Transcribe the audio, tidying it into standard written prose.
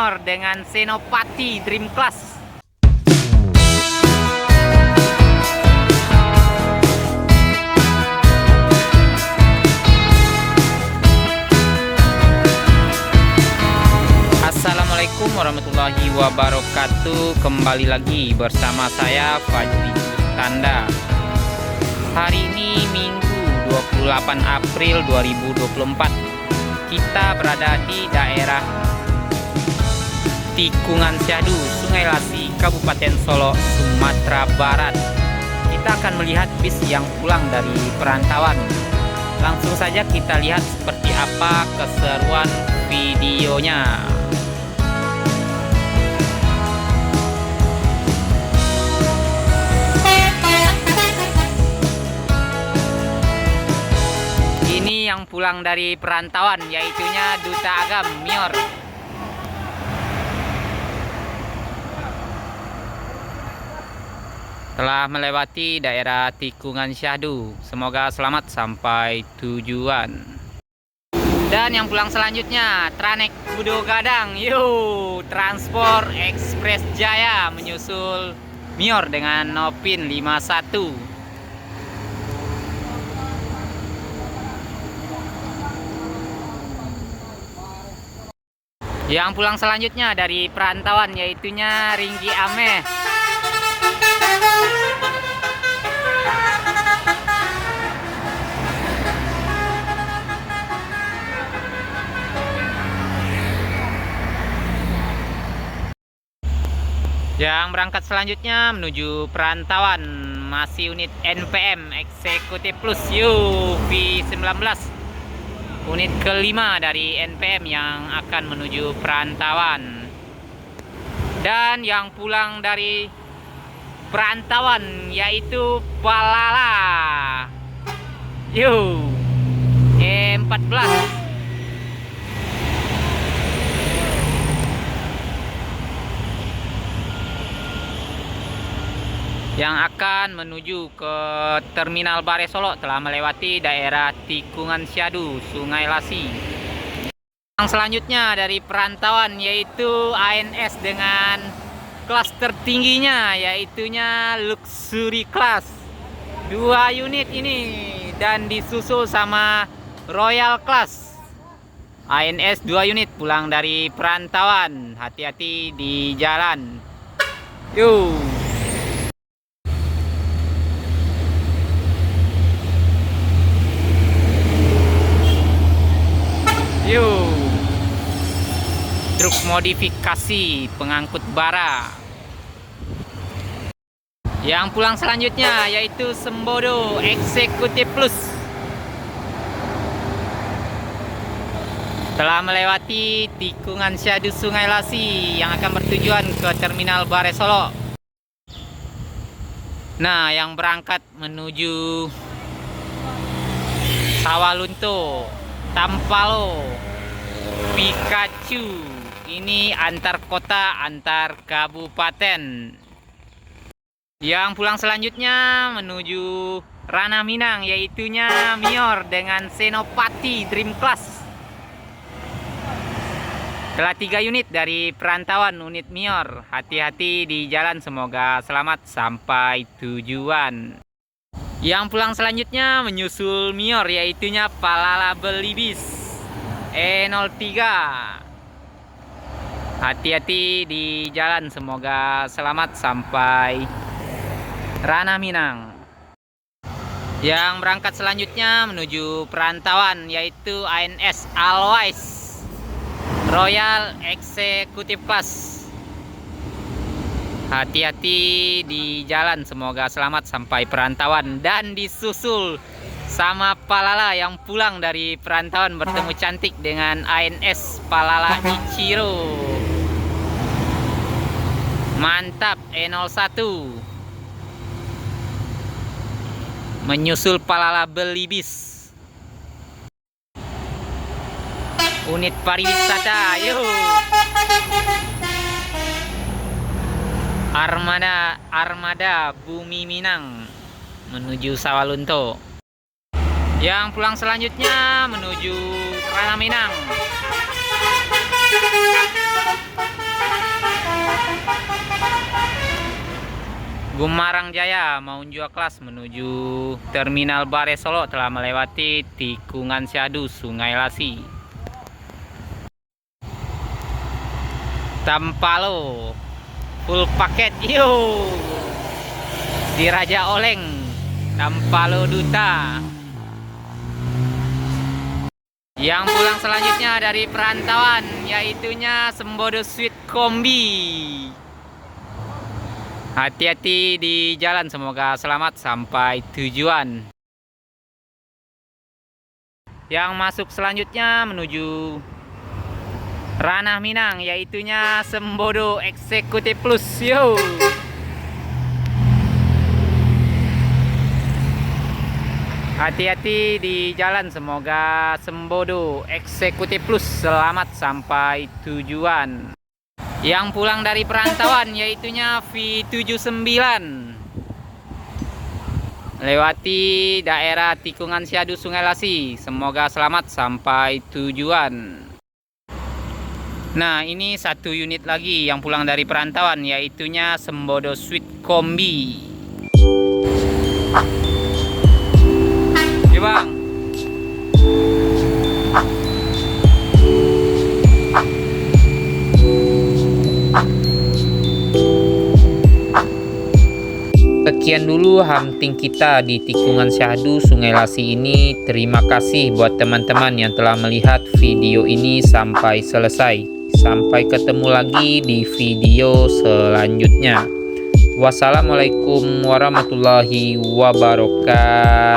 Mior dengan Senopati Dream Class. Assalamualaikum warahmatullahi wabarakatuh. Kembali lagi bersama saya Fajri Tanda. Hari ini Minggu 28 April 2024. Kita berada di daerah Tikungan Syahdu, Sungai Lasi, Kabupaten Solo, Sumatera Barat. Kita akan melihat bis yang pulang dari perantauan. Langsung saja kita lihat seperti apa keseruan videonya. Ini yang pulang dari perantauan, yaitunya Duta Agam Mior. Telah melewati daerah Tikungan Syahdu. Semoga selamat sampai tujuan. Dan yang pulang selanjutnya Tranek Budo Gadang. Yuk, Transport Express Jaya menyusul Mior dengan Nopin 51. Yang pulang selanjutnya dari perantauan, yaitunya Ringgi Ameh. Yang berangkat selanjutnya menuju perantauan, masih unit NPM Eksekutif Plus UV19. Unit kelima dari NPM yang akan menuju perantauan. Dan yang pulang dari perantauan yaitu Palala E14. Yang akan menuju ke Terminal Bare Solo, telah melewati daerah Tikungan Syahdu, Sungai Lasi. Yang selanjutnya dari perantauan yaitu ANS dengan kelas tertingginya, yaitunya Luxury Class 2 unit ini, dan disusul sama Royal Class. ANS 2 unit pulang dari perantauan. Hati-hati di jalan. Yuk. Truk modifikasi pengangkut bara. Yang pulang selanjutnya yaitu Sembodo Eksekutif Plus. Telah melewati Tikungan Syahdu Sungai Lasi yang akan bertujuan ke Terminal Bare Solo. Nah, yang berangkat menuju Sawalunto, Tampalo, Pikachu. Ini antar kota, antar kabupaten. Yang pulang selanjutnya menuju Ranah Minang, yaitunya Mior dengan Senopati Dream Class. Telah 3 unit dari perantauan unit Mior. Hati-hati di jalan, semoga selamat sampai tujuan. Yang pulang selanjutnya menyusul Mior, yaitunya Palala Belibis E03. Hati-hati di jalan, semoga selamat sampai Ranah Minang. Yang berangkat selanjutnya menuju perantauan yaitu ANS Always Royal Executive Class. Hati-hati di jalan, semoga selamat sampai perantauan. Dan disusul sama Palala yang pulang dari perantauan, bertemu cantik dengan ANS Palala Ichiro. Mantap, E01 menyusul Palala Belibis. Unit pariwisata, yuk. Armada Bumi Minang menuju Sawalunto. Yang pulang selanjutnya menuju Ranah Minang. Gumarang Jaya Maunjua Kelas menuju Terminal Bare Solo telah melewati tikungan Syahdu, Sungai Lasi. Tampalo full paket yo di Raja Oleng, Tampalo Duta. Yang pulang selanjutnya dari perantauan yaitunya Sembodo Sweet Kombi. Hati-hati di jalan, semoga selamat sampai tujuan. Yang masuk selanjutnya menuju Ranah Minang yaitunya Sembodo Executive Plus yo. Hati-hati di jalan, semoga Sembodo Executive Plus selamat sampai tujuan. Yang pulang dari perantauan yaitunya V79 lewati daerah tikungan Syahdu, Sungai Lasi, semoga selamat sampai tujuan. Nah, ini satu unit lagi yang pulang dari perantauan yaitunya Sembodo Sweet Kombi. Oke bang. Sekian dulu hunting kita di tikungan Syahdu, Sungai Lasi ini. Terima kasih buat teman-teman yang telah melihat video ini sampai selesai. Sampai ketemu lagi di video selanjutnya. Wassalamualaikum warahmatullahi wabarakatuh.